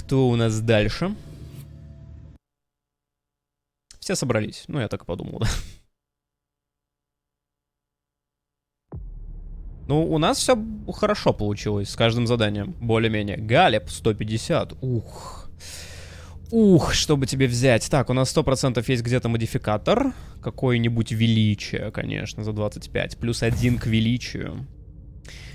Кто у нас дальше? Все собрались. Ну, я так и подумал, да. Ну, у нас все хорошо получилось с каждым заданием. Более-менее. Галеб 150. Ух. Ух, чтобы тебе взять. Так, у нас 100% есть где-то модификатор. Какое-нибудь величие, конечно, за 25. Плюс 1 к величию.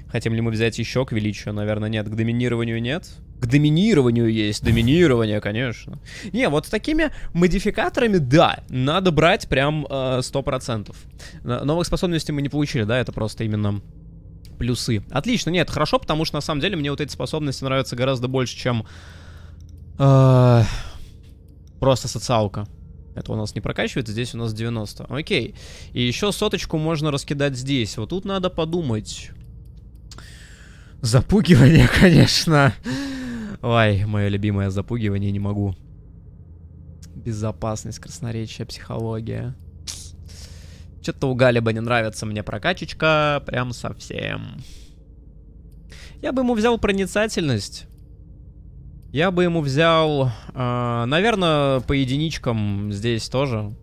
Хотим ли мы взять еще к величию? Наверное, нет. К доминированию нет. К доминированию есть. Доминирование, конечно. Не, вот с такими модификаторами, да, надо брать прям 100%. Новых способностей мы не получили, да, это просто именно плюсы. Отлично, нет, хорошо, потому что на самом деле мне вот эти способности нравятся гораздо больше, чем просто социалка. Это у нас не прокачивается, здесь у нас 90. Окей. И еще 100 можно раскидать здесь. Вот тут надо подумать. Запугивание, конечно. Ой, мое любимое запугивание, не могу. Безопасность, красноречие, психология. Что-то у Галиба не нравится мне прокачечка. Прям совсем. Я бы ему взял проницательность. Я бы ему взял, наверное, по единичкам здесь тоже.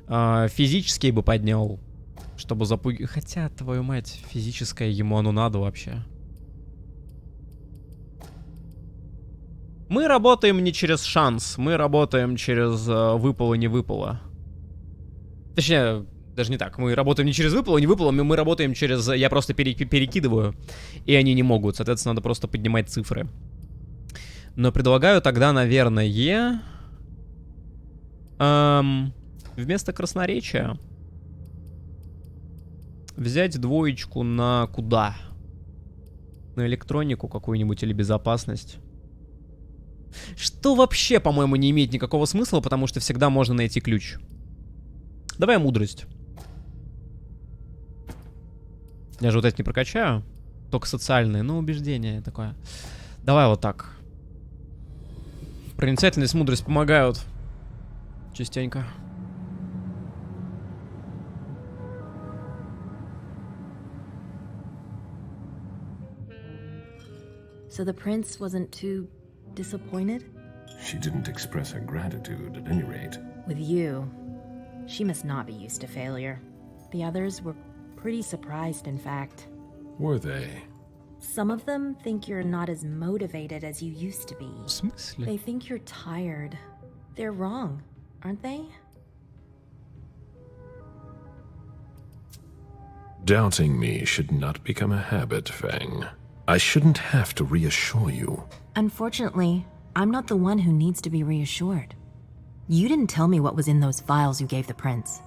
Физический бы поднял, чтобы запугивать. Хотя, твою мать, физическое ему оно надо вообще. Мы работаем не через шанс, мы работаем через выпало-не выпало. Точнее, даже не так. Мы работаем не через выпало, не выпало, мы работаем через... Я просто перекидываю, и они не могут. Соответственно, надо просто поднимать цифры. Но предлагаю тогда, наверное... вместо красноречия взять двоечку на куда? На электронику какую-нибудь или безопасность. Что вообще, по-моему, не имеет никакого смысла, потому что всегда можно найти ключ. Давай мудрость. Я же вот это не прокачаю. Только социальные, ну, убеждения такое. Давай вот так. Проницательность, мудрость помогают. Частенько. So the prince wasn't too disappointed? She didn't express her gratitude at any rate. With you, she must not be used to failure. The others were pretty surprised, in fact. Were they? Some of them think you're not as motivated as you used to be. В смысле? They think you're tired. They're wrong, aren't they? Doubting me should not become a habit, Fang. I shouldn't have to reassure you. Unfortunately, I'm not the one who needs to be reassured. You didn't tell me what was in those files you gave the prince.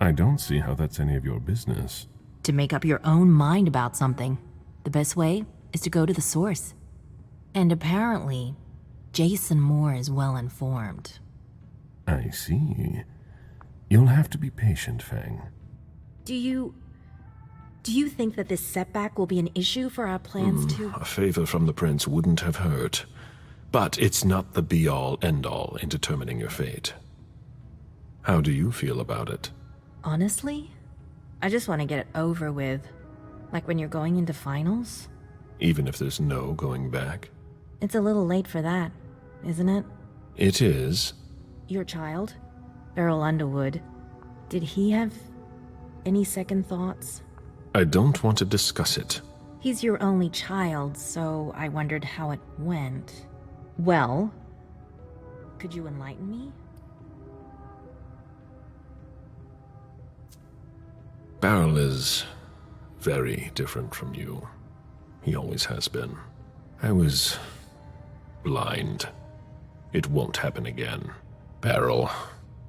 I don't see how that's any of your business. To make up your own mind about something, the best way is to go to the source. And apparently, Jason Moore is well informed. I see. You'll have to be patient, Fang. Do you think that this setback will be an issue for our plans to... A favor from the prince wouldn't have hurt. But it's not the be-all, end-all in determining your fate. How do you feel about it? Honestly, I just want to get it over with. Like when you're going into finals. Even if there's no going back? It's a little late for that, isn't it? It is. Your child, Beryl Underwood, did he have any second thoughts? I don't want to discuss it. He's your only child, so I wondered how it went. Well, could you enlighten me? Beryl is very different from you. He always has been. I was blind. It won't happen again. Beryl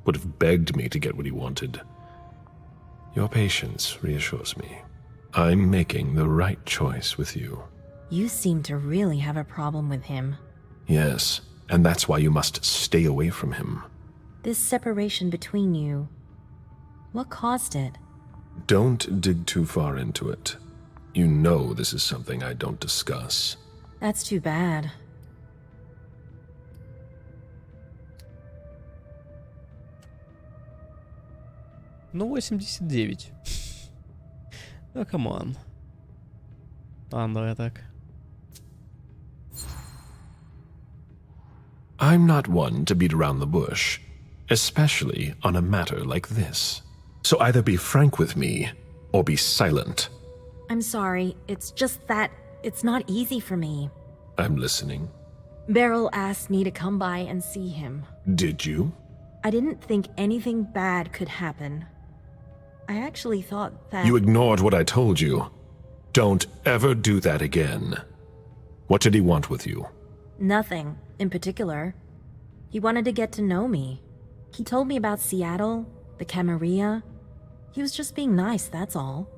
would have begged me to get what he wanted. Your patience reassures me. I'm making the right choice with you. You seem to really have a problem with him. Yes, and that's why you must stay away from him. This separation between you, what caused it? Don't dig too far into it. You know this is something I don't discuss. That's too bad. Ну, 89. Ну, камон. Ладно, давай так. I'm not one to beat around the bush, especially on a matter like this. So either be frank with me, or be silent. I'm sorry, it's just that it's not easy for me. I'm listening. Beryl asked me to come by and see him. Did you? I didn't think anything bad could happen. I actually thought that... You ignored what I told you. Don't ever do that again. What did he want with you? Nothing in particular. He wanted to get to know me. He told me about Seattle, the Camarilla. He was just being nice, that's all.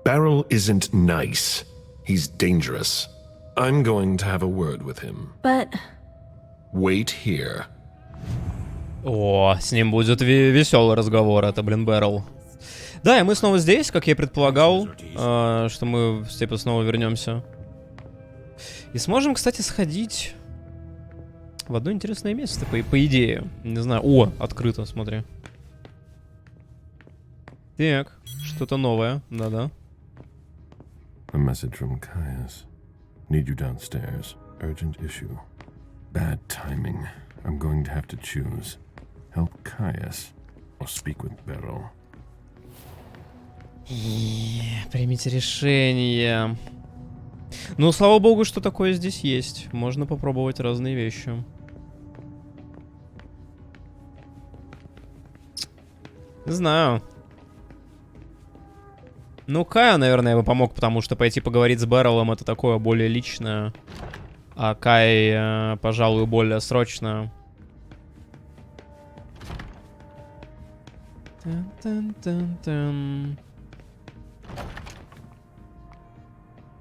Beryl isn't nice. He's dangerous. I'm going to have a word with him. But... Wait here. О, с ним будет веселый разговор, это, блин, Бэрл. Да, и мы снова здесь, как я и предполагал, что мы, типа, снова вернемся. И сможем, кстати, сходить в одно интересное место, по идее. Не знаю. О, открыто, смотри. Так, что-то новое, да-да. A message from Caius. Need you downstairs. Urgent issue. Bad timing. I'm going to have to choose. Help Caius or speak with Beryl. Примите решение. Ну, слава богу, что такое здесь есть. Можно попробовать разные вещи. Не знаю. Ну, Кая, наверное, бы помог, потому что пойти поговорить с Бэрилом — это такое более личное. А Кай, пожалуй, более срочное.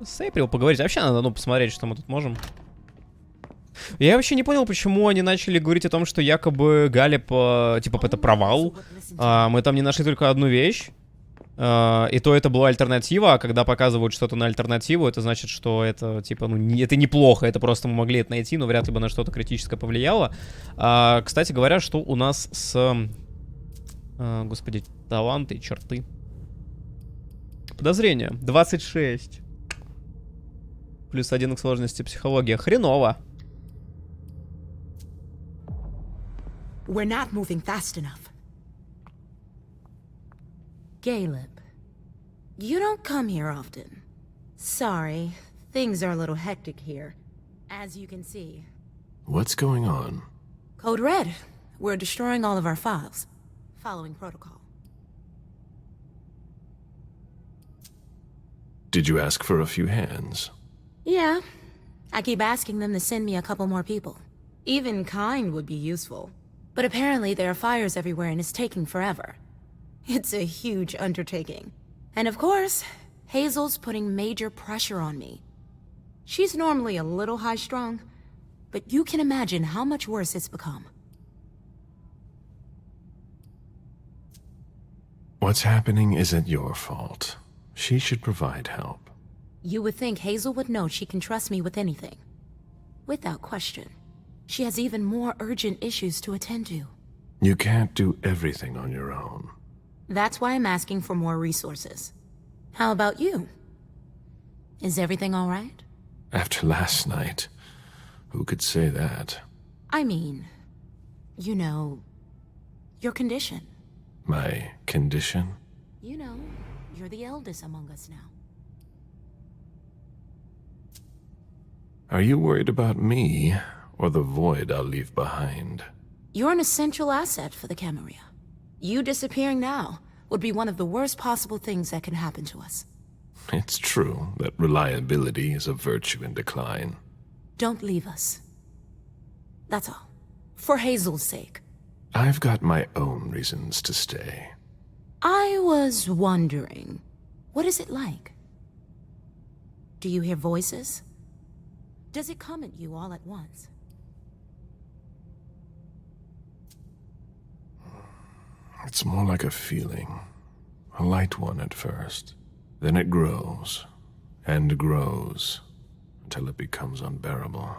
С Эйприл поговорить. Вообще надо, посмотреть, что мы тут можем. Я вообще не понял, почему они начали говорить о том, что якобы Галеб, типа, это провал. Мы там не нашли только одну вещь. И то это была альтернатива, а когда показывают что-то на альтернативу, это значит, что это, типа, это неплохо, это просто мы могли это найти, но вряд ли бы на что-то критическое повлияло. Кстати говоря, что у нас с... господи, таланты, черты. Подозрение. 26. Плюс 1 к сложности психология. Хреново. We're not moving fast enough. Caleb, you don't come here often. Sorry, things are a little hectic here, as you can see. What's going on? Code Red. We're destroying all of our files, following protocol. Did you ask for a few hands? Yeah. I keep asking them to send me a couple more people. Even kind would be useful. But apparently there are fires everywhere and it's taking forever. It's a huge undertaking. And of course, Hazel's putting major pressure on me. She's normally a little high-strung, but you can imagine how much worse it's become. What's happening isn't your fault. She should provide help. You would think Hazel would know she can trust me with anything. Without question. She has even more urgent issues to attend to. You can't do everything on your own. That's why I'm asking for more resources. How about you? Is everything all right? After last night, who could say that? I mean, you know, your condition. My condition? You know, you're the eldest among us now. Are you worried about me, or the void I'll leave behind? You're an essential asset for the Camarilla. You disappearing now would be one of the worst possible things that can happen to us. It's true that reliability is a virtue in decline. Don't leave us. That's all. For Hazel's sake. I've got my own reasons to stay. I was wondering, what is it like? Do you hear voices? Does it come at you all at once? It's more like a feeling. A light one at first. Then it grows and grows until it becomes unbearable.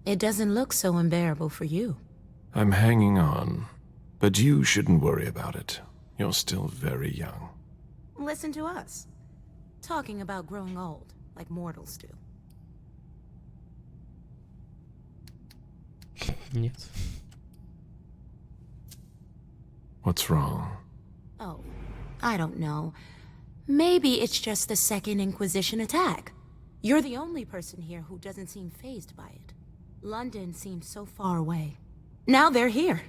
It doesn't look so unbearable for you. I'm hanging on, but you shouldn't worry about it. You're still very young. Listen to us. Talking about growing old, like mortals do. Нет. What's wrong? Oh, I don't know. Maybe it's just the Second Inquisition attack. You're the only person here who doesn't seem fazed by it. London seems so far away. Now they're here.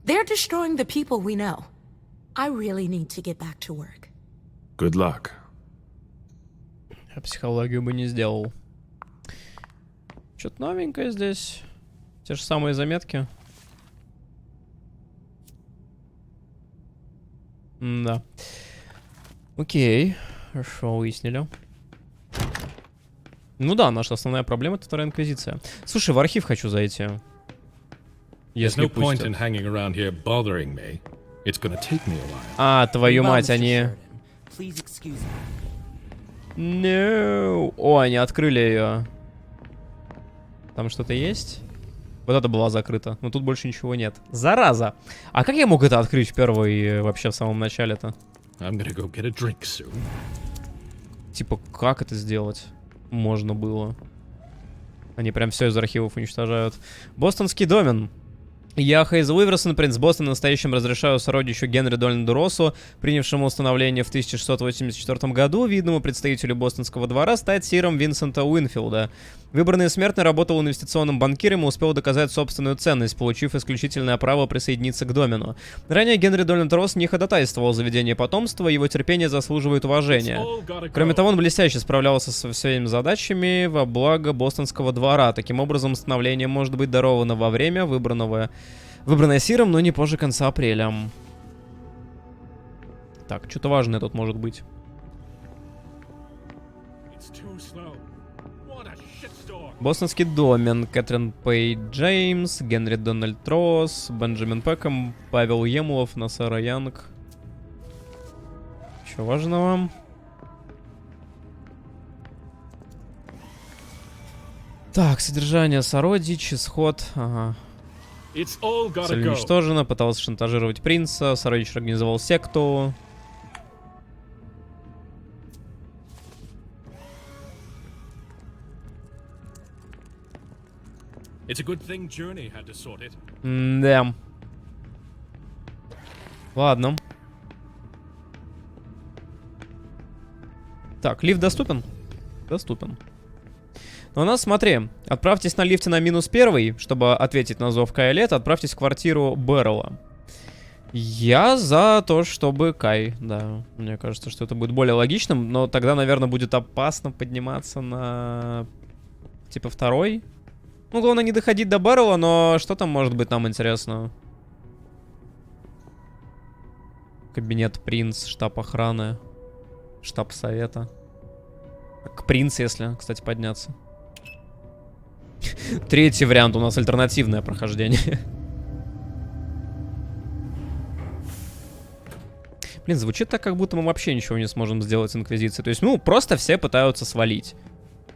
They're destroying the people we know. I really need to get back to work. Good luck. Я психологию бы не сделал. Что-то новенькое здесь. Те же самые заметки. Да. Окей. Хорошо, выяснили. Ну да, наша основная проблема — это Вторая Инквизиция. Слушай, в архив хочу зайти. Если пустят. А, твою мать, они... No. О, они открыли ее. Там что-то есть? Вот это была закрыта. Но тут больше ничего нет. Зараза! А как я мог это открыть в первой, вообще в самом начале-то? Типа, как это сделать? Можно было. Они прям все из архивов уничтожают. Бостонский домен. Я, Хейзел Уиверсон, принц Бостона, настоящим разрешаю сородичу Генри Дольнду Россу, принявшему установление в 1684 году, видному представителю бостонского двора, стать сиром Винсента Уинфилда. Выбранный смертный работал инвестиционным банкиром и успел доказать собственную ценность, получив исключительное право присоединиться к домену. Ранее Генри Дольнд Росс не ходатайствовал за ведение потомства, его терпение заслуживает уважения. Кроме того, он блестяще справлялся со своими задачами во благо бостонского двора. Таким образом, установление может быть даровано во время выбранное сиром, но не позже конца апреля. Так, что-то важное тут может быть. Бостонский домен. Кэтрин Пей Джеймс, Генри Дональд Росс, Бенджамин Пэком, Павел Емулов, Насара Янг. Чего важного? Так, содержание сородич, исход. Ага. Цель уничтожена, пытался шантажировать принца, сородич организовал секту. Да. Ладно. Так, лифт доступен? Доступен. Но у нас, смотри, отправьтесь на лифте на -1, чтобы ответить на зов Кая Лет, отправьтесь в квартиру Бэррелла. Я за то, чтобы Кай, да. Мне кажется, что это будет более логичным, но тогда, наверное, будет опасно подниматься на, типа, 2. Ну, главное не доходить до Бэррелла, но что там может быть нам интересно? Кабинет принц, штаб охраны, штаб совета. К принцу, если, кстати, подняться. Третий вариант у нас альтернативное прохождение. Блин, звучит так, как будто мы вообще ничего не сможем сделать с Инквизицией. То есть, ну, просто все пытаются свалить.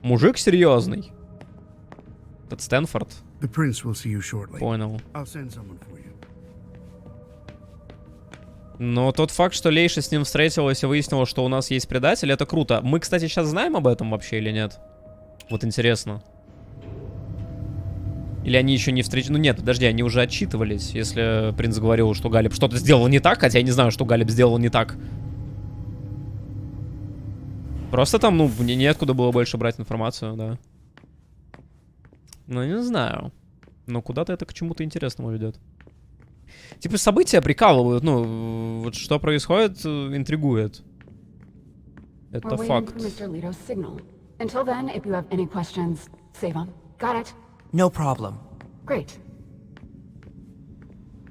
Мужик серьезный. Этот Стэнфорд. Понял. Но тот факт, что Лейша с ним встретилась и выяснила, что у нас есть предатель, это круто. Мы, кстати, сейчас знаем об этом вообще или нет? Вот интересно. Или они еще не встречались? Ну нет, подожди, они уже отчитывались, если принц говорил, что Галеб что-то сделал не так, хотя я не знаю, что Галеб сделал не так. Просто там, ну, мне неоткуда было больше брать информацию, да. Ну, не знаю. Но куда-то это к чему-то интересному ведет. Типа события прикалывают, ну, вот что происходит, интригует. Это факт. No problem. Great.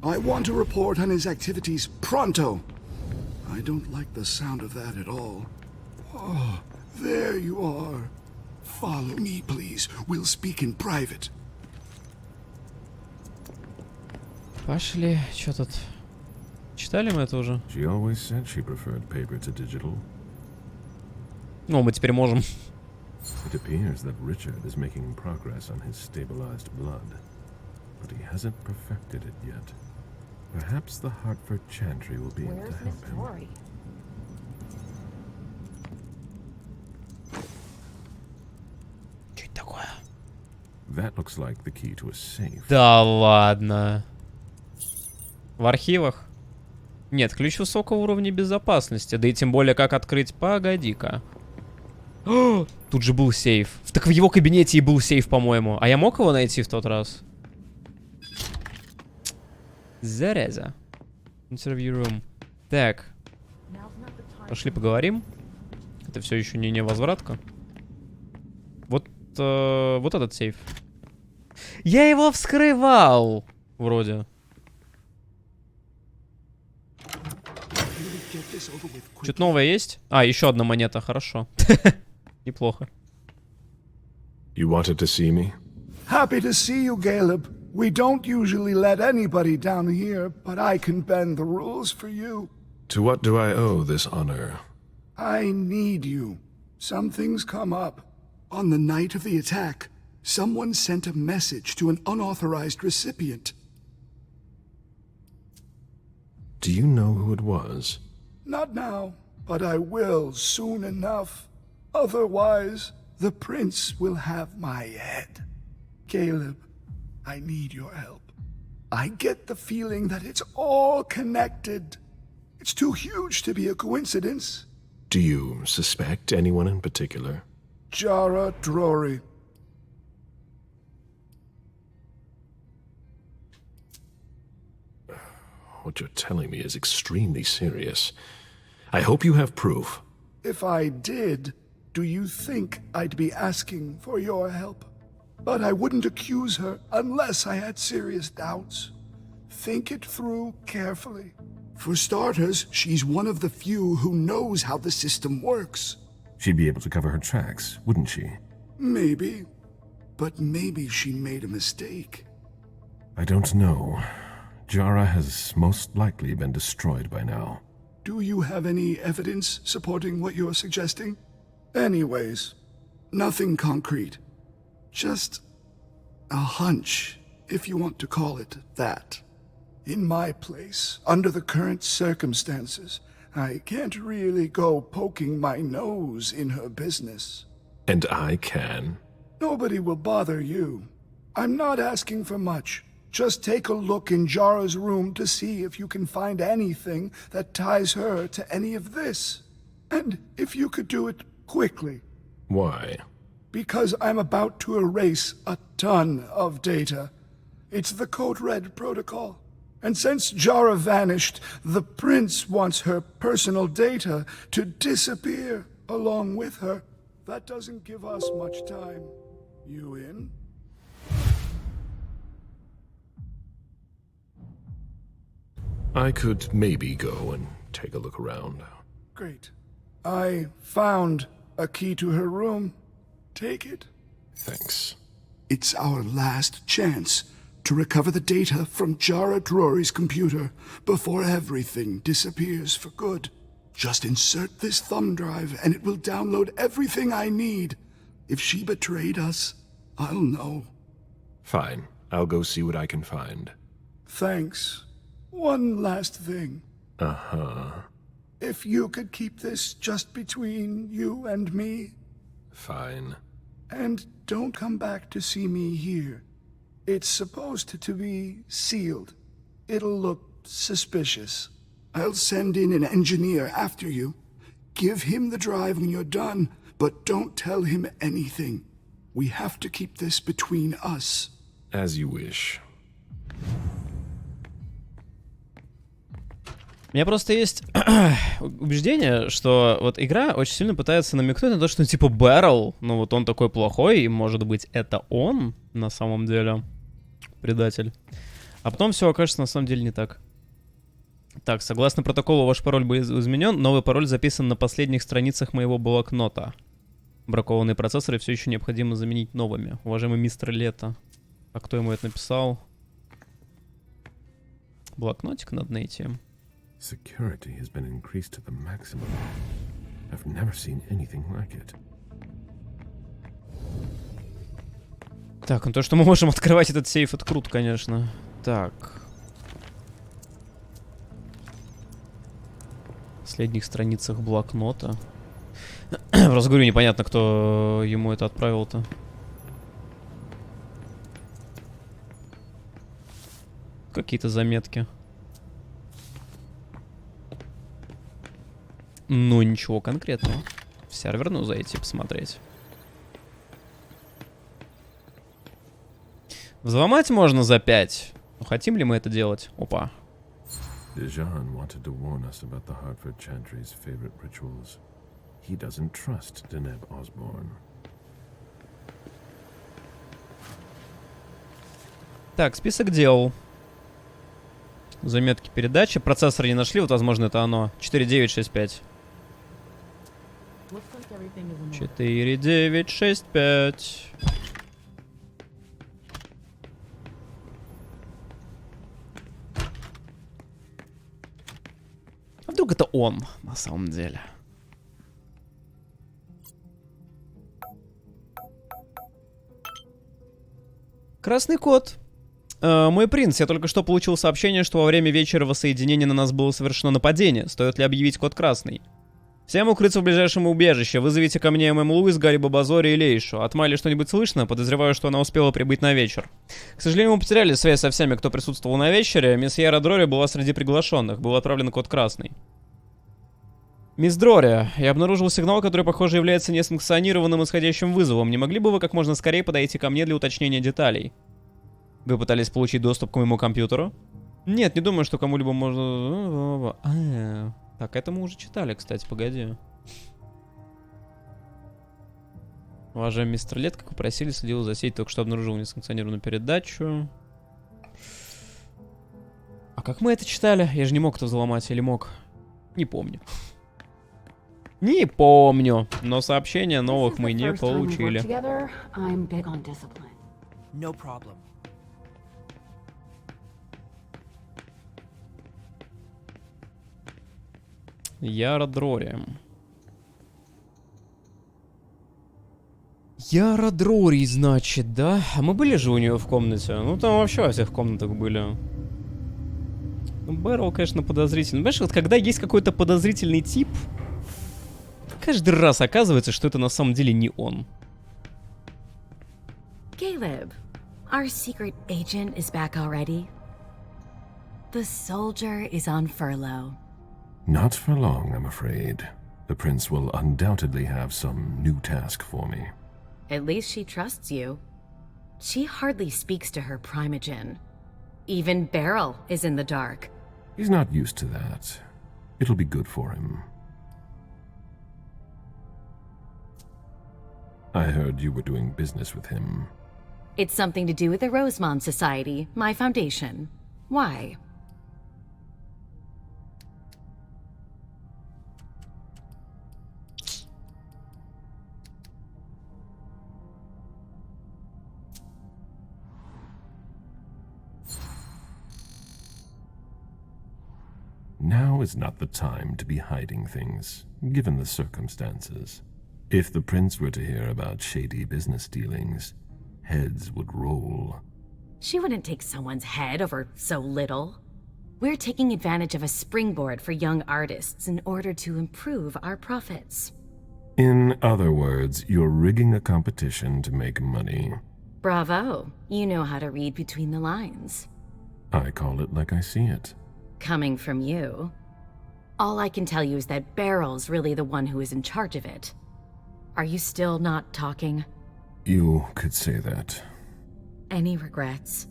I want to report on his activities pronto. I don't like the sound of that at all. Oh, there you are. Follow me, please. We'll speak in private. Пошли, что тут? Читали мы это уже? Ну, мы теперь можем. It appears that Richard is making progress on his stabilized blood, but he hasn't perfected it yet. Perhaps the Hartford Chantry will be able to help him. Что это такое? That looks like the key to a safe. Да ладно. В архивах? Нет, ключ высокого уровня безопасности. Да и тем более, как открыть... Погоди-ка. Тут же был сейф. Так в его кабинете и был сейф, по-моему. А я мог его найти в тот раз? Зараза. Interview room. Так. Пошли поговорим. Это все еще не невозвратка. Вот этот сейф. Я его вскрывал! Вроде. Что-то новое есть? А, еще одна монета, хорошо. Неплохо. You wanted to see me? Happy to see you, Caleb. We don't usually let anybody down here, but I can bend the rules for you. To what do I owe this honor? I need you. Something's come up. On the night of the attack, someone sent a message to an unauthorized recipient. Do you know who it was? Not now, but I will soon enough. Otherwise, the prince will have my head. Caleb, I need your help. I get the feeling that it's all connected. It's too huge to be a coincidence. Do you suspect anyone in particular? Jara Drory. What you're telling me is extremely serious. I hope you have proof. If I did, do you think I'd be asking for your help? But I wouldn't accuse her unless I had serious doubts. Think it through carefully. For starters, she's one of the few who knows how the system works. She'd be able to cover her tracks, wouldn't she? Maybe. But maybe she made a mistake. I don't know. Jara has most likely been destroyed by now. Do you have any evidence supporting what you're suggesting? Anyways, nothing concrete. Just a hunch, if you want to call it that. In my place, under the current circumstances, I can't really go poking my nose in her business. And I can. Nobody will bother you. I'm not asking for much. Just take a look in Jara's room to see if you can find anything that ties her to any of this. And if you could do it quickly. Why? Because I'm about to erase a ton of data. It's the Code Red protocol. And since Jara vanished, the prince wants her personal data to disappear along with her. That doesn't give us much time. You in? I could maybe go and take a look around. Great. I found a key to her room. Take it. Thanks. It's our last chance to recover the data from Jara Drory's computer before everything disappears for good. Just insert this thumb drive and it will download everything I need. If she betrayed us, I'll know. Fine. I'll go see what I can find. Thanks. One last thing. Uh-huh. If you could keep this just between you and me. Fine. And don't come back to see me here. It's supposed to be sealed. It'll look suspicious. I'll send in an engineer after you. Give him the drive when you're done, but don't tell him anything. We have to keep this between us. As you wish. У меня просто есть убеждение, что вот игра очень сильно пытается намекнуть на то, что типа Бэррел, ну вот он такой плохой, и может быть это он на самом деле предатель. А потом все окажется на самом деле не так. Так, согласно протоколу, ваш пароль был изменен. Новый пароль записан на последних страницах моего блокнота. Бракованные процессоры все еще необходимо заменить новыми. Уважаемый мистер Лето. А кто ему это написал? Блокнотик надо найти. Security has been increased to the maximum. I've never seen anything like it. Так, ну то, что мы можем открывать этот сейф, это круто, конечно. Так. В последних страницах блокнота. Просто говорю, непонятно, кто ему это отправил-то. Какие-то заметки. Ну, ничего конкретного. В сервер, ну, зайти посмотреть. Взломать можно за 5. Но хотим ли мы это делать? Опа. Dejan wanted to warn us about the Hartford Chantry's favorite rituals. He doesn't trust Deneb Osborne. Так, список дел. Заметки передачи. Процессор не нашли, вот, возможно, это оно. 4965. 4965. А вдруг это он, на самом деле? Красный кот. Мой принц, я только что получил сообщение, что во время вечера воссоединения на нас было совершено нападение. Стоит ли объявить код красный? Всем укрыться в ближайшем убежище. Вызовите ко мне ММ Луис, Гарри Бабазори и Лейшу. От Майли что-нибудь слышно? Подозреваю, что она успела прибыть на вечер. К сожалению, мы потеряли связь со всеми, кто присутствовал на вечере. Мисс Яра Дрори была среди приглашенных. Был отправлен код красный. Мисс Дрори, я обнаружил сигнал, который, похоже, является несанкционированным исходящим вызовом. Не могли бы вы как можно скорее подойти ко мне для уточнения деталей? Вы пытались получить доступ к моему компьютеру? Нет, не думаю, что кому-либо можно... Так, это мы уже читали, кстати, погоди. Уважаемый мистер Лет, как вы просили, следил за сетью, только что обнаружил несанкционированную передачу. А как мы это читали? Я же не мог это взломать, или мог? Не помню. Не помню. Но сообщения новых мы не получили. Яра Дрори. Яра Дрори, значит, да? А мы были же у нее в комнате? Ну, там вообще во всех комнатах были. Ну, Бэрроу, конечно, подозрительный. Понимаешь, вот когда есть какой-то подозрительный тип, каждый раз оказывается, что это на самом деле не он. Caleb, our secret agent is back already. The soldier is on furlough. Not for long, I'm afraid. The prince will undoubtedly have some new task for me. At least she trusts you. She hardly speaks to her primogen. Even Beryl is in the dark. He's not used to that. It'll be good for him. I heard you were doing business with him. It's something to do with the Rosemont Society, my foundation. Why? Now is not the time to be hiding things, given the circumstances. If the prince were to hear about shady business dealings, heads would roll. She wouldn't take someone's head over so little. We're taking advantage of a springboard for young artists in order to improve our profits. In other words, you're rigging a competition to make money. Bravo. You know how to read between the lines. I call it like I see it. Coming from you. All I can tell you is that Beryl's really the one who is in charge of it. Are you still not talking? You could say that. Any regrets?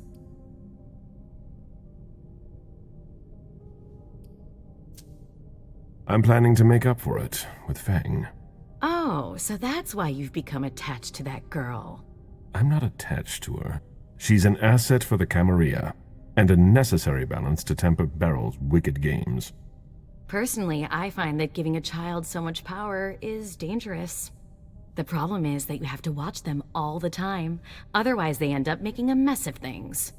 I'm planning to make up for it with Fang. Oh, so that's why you've become attached to that girl. I'm not attached to her. She's an asset for the Camarilla, and a necessary balance to temper Beryl's wicked games. Personally, I find that giving a child so much power is dangerous. The problem is that you have to watch them all the time. Otherwise, they end up making a mess of things.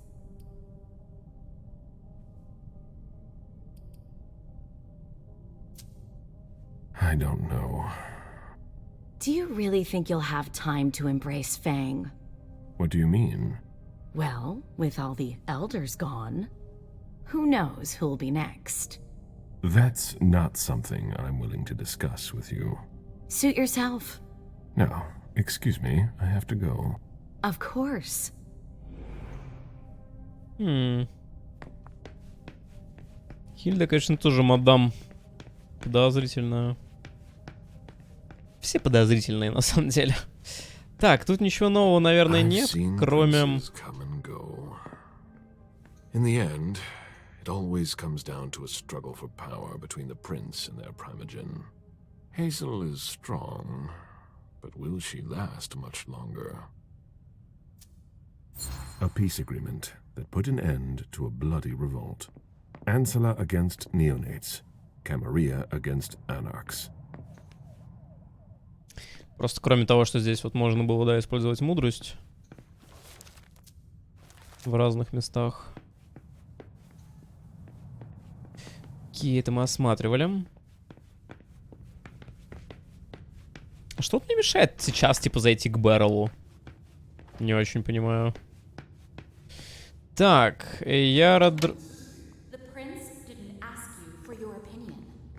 I don't know. Do you really think you'll have time to embrace Fang? What do you mean? Well, with all the elders gone, who knows who'll be next? That's not something I'm willing to discuss with you. Suit yourself. No, excuse me, I have to go. Of course. Хильда, конечно, тоже мадам подозрительная. Все подозрительные, на самом деле. Так, тут ничего нового, наверное, нет, кроме... In the end, it always comes down to a struggle for power between the prince and their primogen. Hazel is strong, but will she last much longer? A peace agreement that put an end to a bloody revolt. Ancilla against neonates. Camarilla against anarchs. Просто кроме того, что здесь вот можно было, да, использовать мудрость в разных местах. Какие это мы осматривали. А что мне мешает сейчас, типа, зайти к Бэррелу? Не очень понимаю. Так, я рад...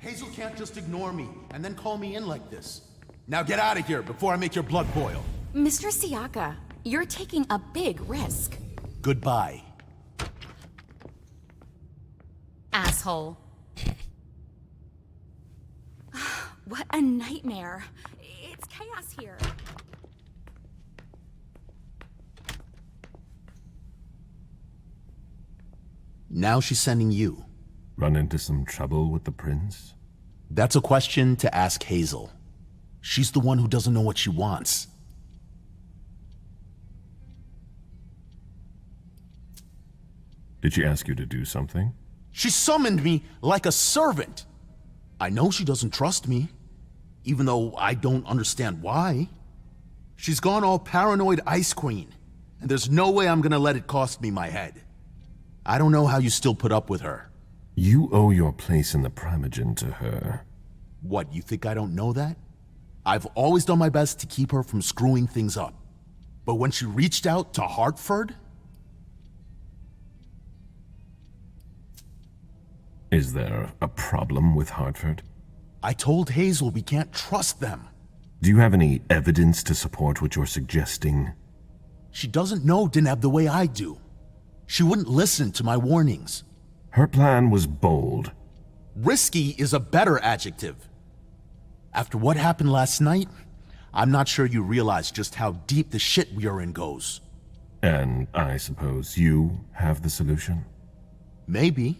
Hazel can't just ignore me and then call me in like this. Now get out of here before I make your blood boil. Mr. Siaka, you're taking a big risk. Goodbye. Asshole. What a nightmare. It's chaos here. Now she's sending you. Run into some trouble with the prince? That's a question to ask Hazel. She's the one who doesn't know what she wants. Did she ask you to do something? She summoned me like a servant. I know she doesn't trust me, even though I don't understand why. She's gone all paranoid Ice Queen, and there's no way I'm gonna let it cost me my head. I don't know how you still put up with her. You owe your place in the primogen to her. What, you think I don't know that? I've always done my best to keep her from screwing things up. But when she reached out to Hartford... Is there a problem with Hartford? I told Hazel we can't trust them. Do you have any evidence to support what you're suggesting? She doesn't know Deneb the way I do. She wouldn't listen to my warnings. Her plan was bold. Risky is a better adjective. After what happened last night, I'm not sure you realize just how deep the shit we are in goes. And I suppose you have the solution? Maybe.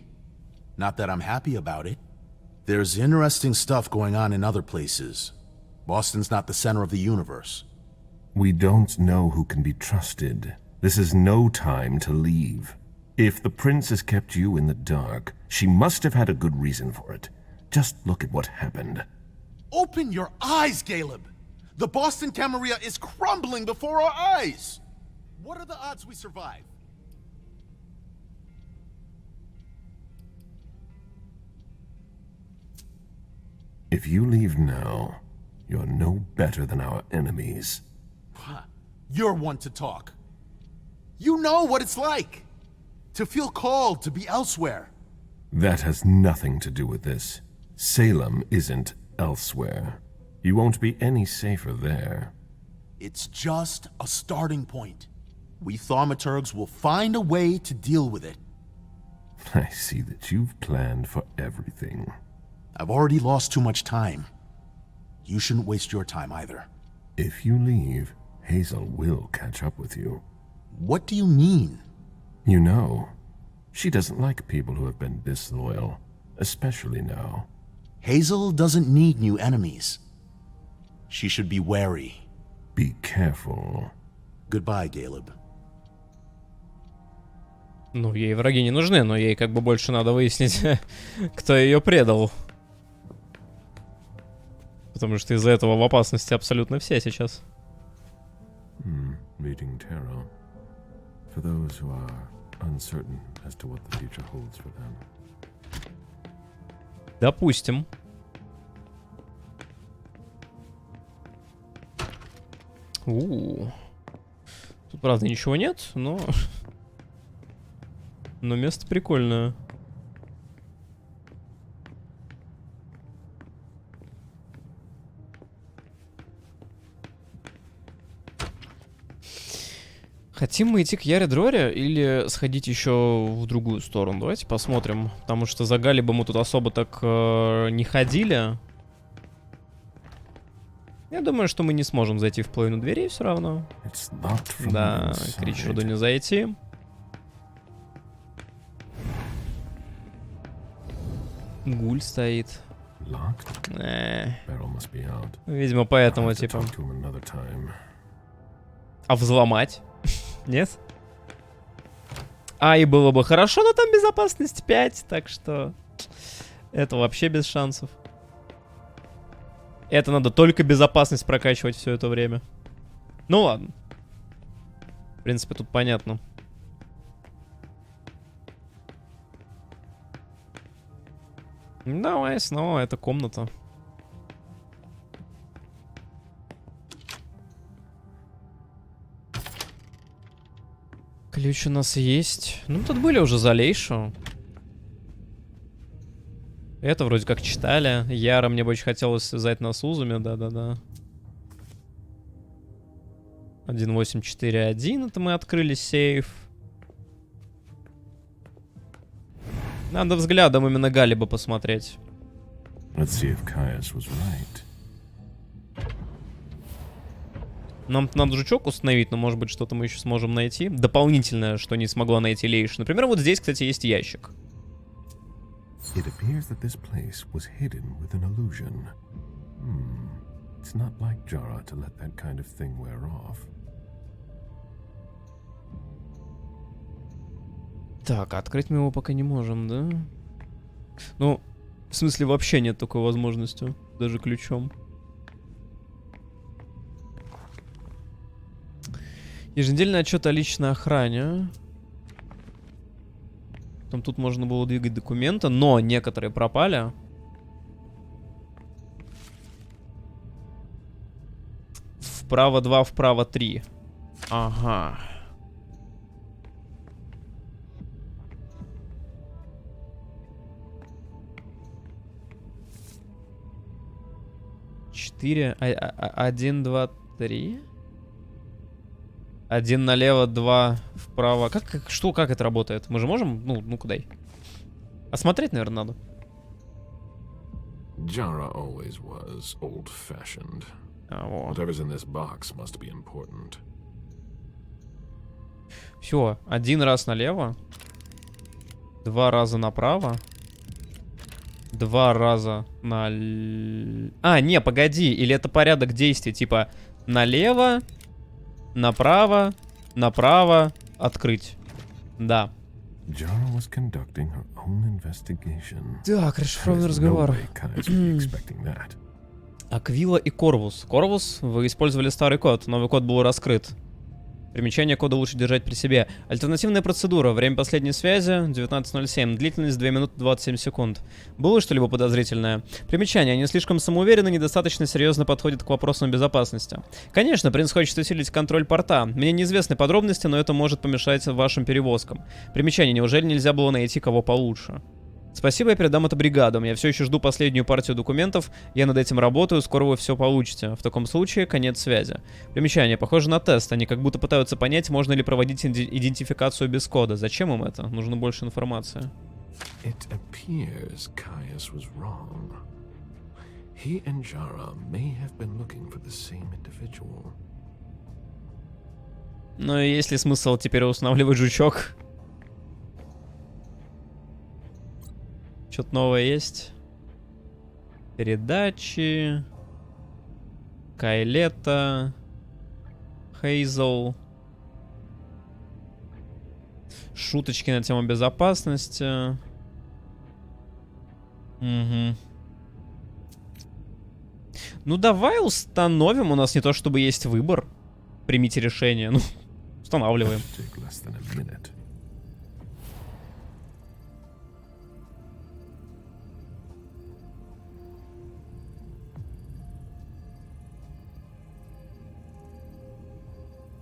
Not that I'm happy about it. There's interesting stuff going on in other places. Boston's not the center of the universe. We don't know who can be trusted. This is no time to leave. If the prince has kept you in the dark, she must have had a good reason for it. Just look at what happened. Open your eyes, Caleb! The Boston Camarilla is crumbling before our eyes! What are the odds we survive? If you leave now, you're no better than our enemies. You're one to talk. You know what it's like to feel called to be elsewhere. That has nothing to do with this. Salem isn't elsewhere. You won't be any safer there. It's just a starting point. We thaumaturgs will find a way to deal with it. I see that you've planned for everything. I've already lost too much time. You shouldn't waste your time either. If you leave, Hazel will catch up with you. What do you mean? You know, she doesn't like people who have been disloyal, especially now. Hazel doesn't need new enemies. She should be wary. Be careful. Goodbye, Caleb. Ну, ей враги не нужны, но ей как бы больше надо выяснить, кто ее предал. Потому что из-за этого в опасности абсолютно все сейчас. Reading tarot. For those who are uncertain as to what the future holds for them. Допустим. Тут, правда, ничего нет, но... Но место прикольное. Хотим мы идти к Яре Дроре или сходить еще в другую сторону? Давайте посмотрим. Потому что за Галибом мы тут особо так не ходили. Я думаю, что мы не сможем зайти в половину дверей все равно. Да, к Ричарду не зайти. Гуль стоит. Видимо, поэтому, типа. А взломать? Нет? А, и было бы хорошо, но там безопасность 5, так что... Это вообще без шансов. Это надо только безопасность прокачивать все это время. Ну ладно. В принципе, тут понятно. Давай снова, это комната. Ключ у нас есть. Ну, тут были уже за Лейшу. Это вроде как читали. Яра мне бы очень хотелось связать на Сузуме, да-да-да. 1841, это мы открыли сейф. Надо взглядом именно Галиба посмотреть. Нам надо жучок установить, но может быть что-то мы еще сможем найти. Дополнительное, что не смогла найти Лейш. Например, вот здесь, кстати, есть ящик. It appears that this place was hidden with an illusion. It's not like Jara to let that kind of thing wear off. Так, открыть мы его пока не можем, да? Ну, в смысле, вообще нет такой возможности. Даже ключом. Еженедельный отчет о личной охране. Там тут можно было двигать документы, но некоторые пропали. Вправо 2, вправо 3. Ага. Четыре. 1, 2, 3. 1 налево, 2 вправо. Как это работает? Мы же можем? Ну-ка дай. Осмотреть, наверное, надо. Jara always was old-fashioned. Вот. Whatever's in this box must be important. Все, 1 раз налево, 2 раза направо, 2 раза на... А, не, погоди, или это порядок действий, типа налево, направо, направо, открыть. Да. Так, расшифрованный разговор. Аквила и Корвус. Корвус, вы использовали старый код, новый код был раскрыт. Примечание кода лучше держать при себе. Альтернативная процедура. Время последней связи 19:07. Длительность 2 минуты 27 секунд. Было что-либо подозрительное? Примечание. Они слишком самоуверены, недостаточно серьезно подходят к вопросам безопасности. Конечно, принц хочет усилить контроль порта. Мне неизвестны подробности, но это может помешать вашим перевозкам. Примечание. Неужели нельзя было найти кого получше? Спасибо, я передам это бригадам. Я все еще жду последнюю партию документов. Я над этим работаю, скоро вы все получите. В таком случае, конец связи. Примечание. Похоже на тест. Они как будто пытаются понять, можно ли проводить идентификацию без кода. Зачем им это? Нужно больше информации. Но есть ли смысл теперь устанавливать жучок? Что-то новое есть. Передачи. Кайлета. Хейзел. Шуточки на тему безопасности. Угу. Ну давай установим. У нас не то чтобы есть выбор. Примите решение. Ну, устанавливаем.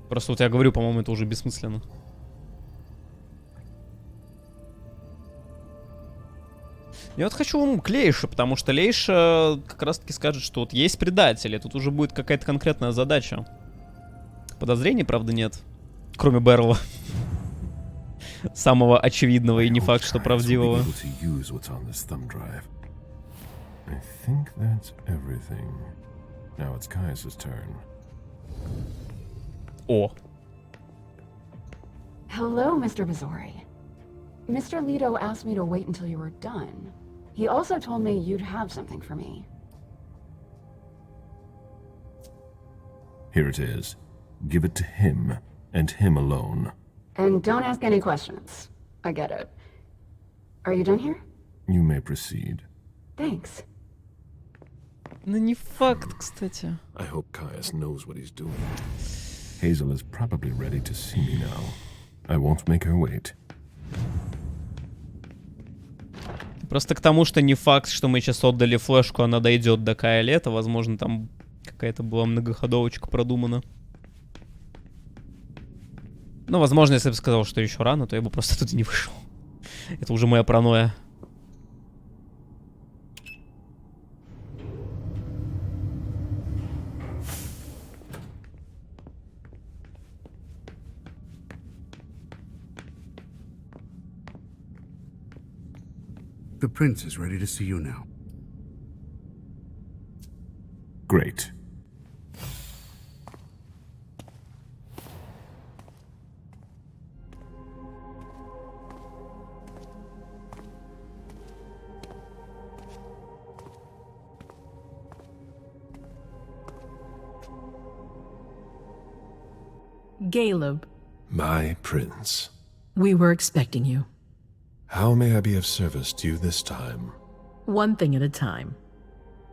Просто вот я говорю, по-моему, это уже бессмысленно. Я вот хочу к Лейше, потому что Лейша как раз-таки скажет, что вот есть предатели. Тут уже будет какая-то конкретная задача. Подозрений, правда, нет. Кроме Берла. Самого очевидного и не факт, что правдивого. О. Hello, Mr. Missouri. Mr. Leto asked me to wait until you were done. He also told me you'd have something for me. Here it is. Give it to him, and him alone. And don't ask any questions. I get it. Are you done here? You may proceed. Thanks. Ну не факт, кстати. I hope Caius knows what he's doing. Hazel is probably ready to see me now. I won't make her wait. Просто к тому, что не факт, что мы сейчас отдали флешку, она дойдет до Кая Лета. Возможно, там какая-то была многоходовочка продумана. Ну, возможно, если бы сказал, что еще рано, то я бы просто тут не вышел. Это уже моя паранойя. The prince is ready to see you now. Great. Caleb. My prince. We were expecting you. How may I be of service to you this time? One thing at a time.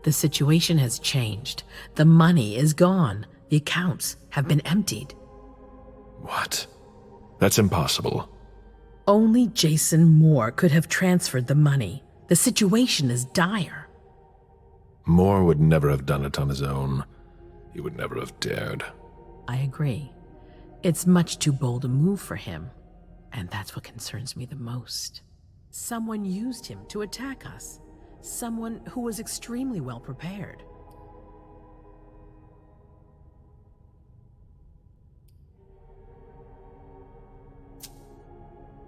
The situation has changed. The money is gone. The accounts have been emptied. What? That's impossible. Only Jason Moore could have transferred the money. The situation is dire. Moore would never have done it on his own. He would never have dared. I agree. It's much too bold a move for him. And that's what concerns me the most. Someone used him to attack us. Someone who was extremely well prepared.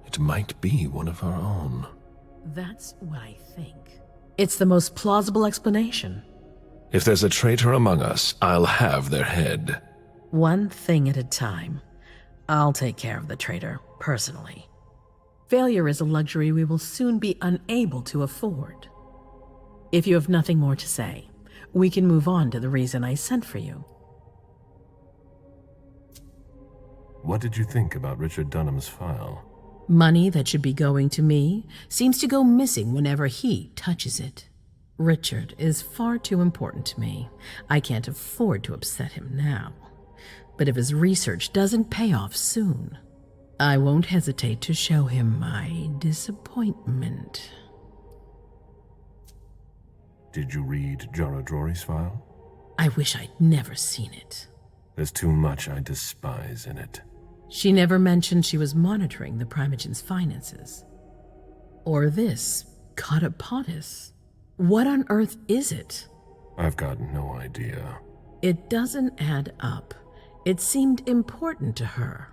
It might be one of our own. That's what I think. It's the most plausible explanation. If there's a traitor among us, I'll have their head. One thing at a time. I'll take care of the traitor, personally. Failure is a luxury we will soon be unable to afford. If you have nothing more to say, we can move on to the reason I sent for you. What did you think about Richard Dunham's file? Money that should be going to me seems to go missing whenever he touches it. Richard is far too important to me. I can't afford to upset him now. But if his research doesn't pay off soon, I won't hesitate to show him my disappointment. Did you read Jara Drory's file? I wish I'd never seen it. There's too much I despise in it. She never mentioned she was monitoring the Primogen's finances. Or this, Catapotis. What on earth is it? I've got no idea. It doesn't add up. It seemed important to her.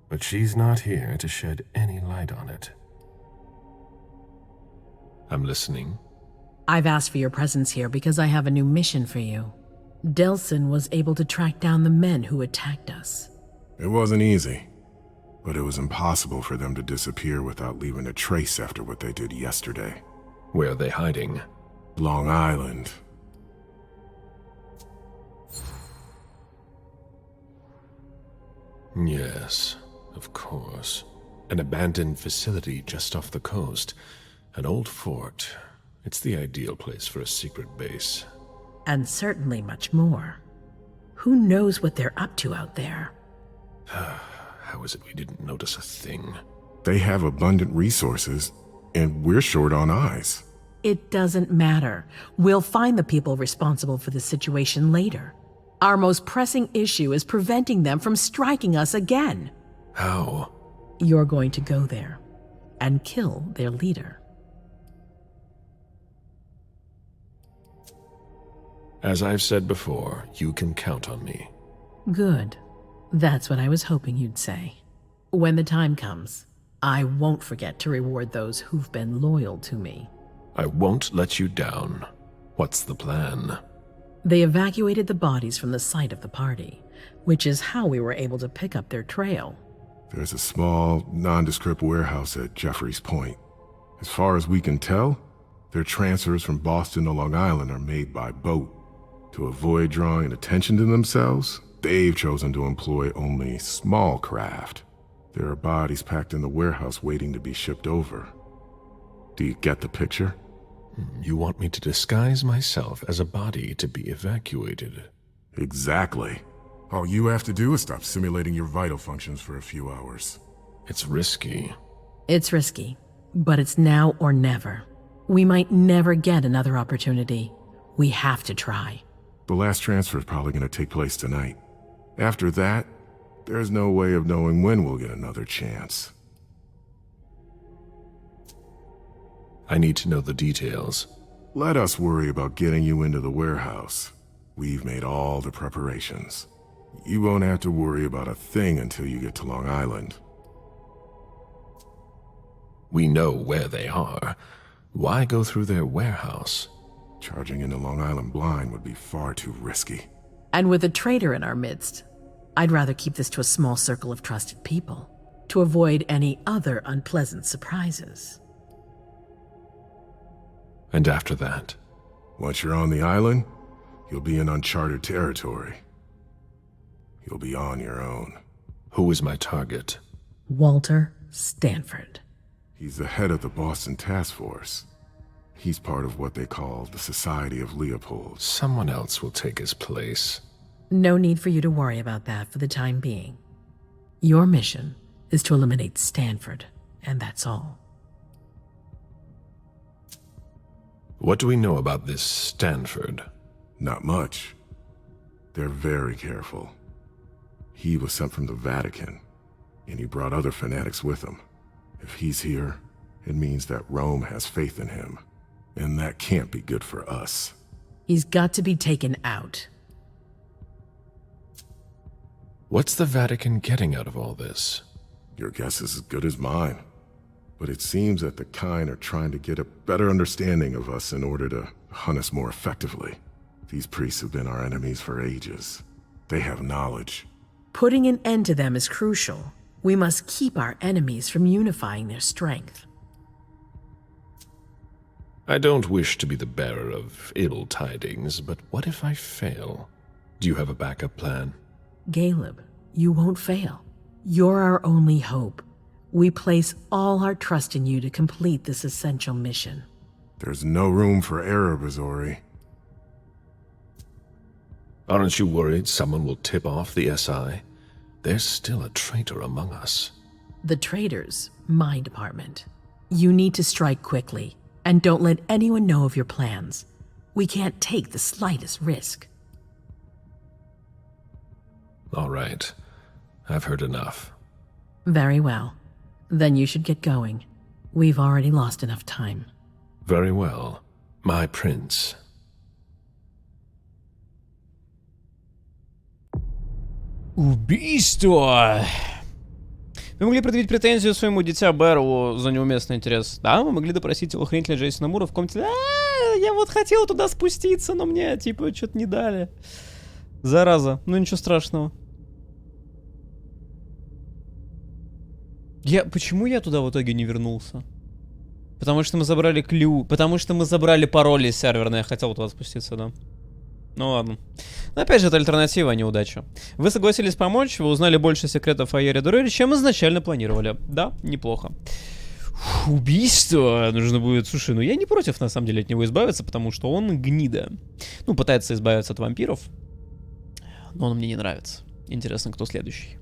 But she's not here to shed any light on it. I'm listening. I've asked for your presence here because I have a new mission for you. Delson was able to track down the men who attacked us. It wasn't easy, but it was impossible for them to disappear without leaving a trace after what they did yesterday. Where are they hiding? Long Island. Yes, of course. An abandoned facility just off the coast. An old fort. It's the ideal place for a secret base. And certainly much more. Who knows what they're up to out there? How is it we didn't notice a thing? They have abundant resources, and we're short on eyes. It doesn't matter. We'll find the people responsible for the situation later. Our most pressing issue is preventing them from striking us again. How? You're going to go there and kill their leader. As I've said before, you can count on me. Good. That's what I was hoping you'd say. When the time comes, I won't forget to reward those who've been loyal to me. I won't let you down. What's the plan? They evacuated the bodies from the site of the party, which is how we were able to pick up their trail. There's a small, nondescript warehouse at Jeffrey's Point. As far as we can tell, their transfers from Boston to Long Island are made by boat. To avoid drawing attention to themselves, they've chosen to employ only small craft. There are bodies packed in the warehouse waiting to be shipped over. Do you get the picture? You want me to disguise myself as a body to be evacuated? Exactly. All you have to do is stop simulating your vital functions for a few hours. It's risky. It's risky, but it's now or never. We might never get another opportunity. We have to try. The last transfer is probably going to take place tonight. After that, there's no way of knowing when we'll get another chance. I need to know the details. Let us worry about getting you into the warehouse. We've made all the preparations. You won't have to worry about a thing until you get to Long Island. We know where they are. Why go through their warehouse? Charging into Long Island blind would be far too risky. And with a traitor in our midst, I'd rather keep this to a small circle of trusted people, to avoid any other unpleasant surprises. And after that? Once you're on the island, you'll be in uncharted territory. You'll be on your own. Who is my target? Walter Stanford. He's the head of the Boston Task Force. He's part of what they call the Society of Leopold. Someone else will take his place. No need for you to worry about that for the time being. Your mission is to eliminate Stanford, and that's all. What do we know about this Stanford? Not much. They're very careful. He was sent from the Vatican, and he brought other fanatics with him. If he's here, it means that Rome has faith in him, and that can't be good for us. He's got to be taken out. What's the Vatican getting out of all this? Your guess is as good as mine. But it seems that the kind are trying to get a better understanding of us in order to hunt us more effectively. These priests have been our enemies for ages. They have knowledge. Putting an end to them is crucial. We must keep our enemies from unifying their strength. I don't wish to be the bearer of ill tidings, but what if I fail? Do you have a backup plan? Caleb, you won't fail. You're our only hope. We place all our trust in you to complete this essential mission. There's no room for error, Bazori. Aren't you worried someone will tip off the SI? There's still a traitor among us. The traitors, my department. You need to strike quickly, and don't let anyone know of your plans. We can't take the slightest risk. All right. I've heard enough. Very well. Then you should get going. We've already lost enough time. Very well. My prince. Убийство! Вы могли предъявить претензию своему дитя Бэрроу за неуместный интерес. Да, мы могли допросить телохранителя Джейсона Мура в комнате. Я вот хотел туда спуститься, но мне, типа, что-то не дали. Зараза. Ну ничего страшного. Почему я туда в итоге не вернулся? Потому что мы забрали Потому что мы забрали пароли серверные. Я хотел туда спуститься, да. Ну ладно. Но опять же, это альтернатива, а не удача. Вы согласились помочь, вы узнали больше секретов о Ере Дурэре, чем изначально планировали. Да, неплохо. Убийство нужно будет... Слушай, ну я не против, на самом деле, от него избавиться, потому что он гнида. Ну, пытается избавиться от вампиров. Но он мне не нравится. Интересно, кто следующий.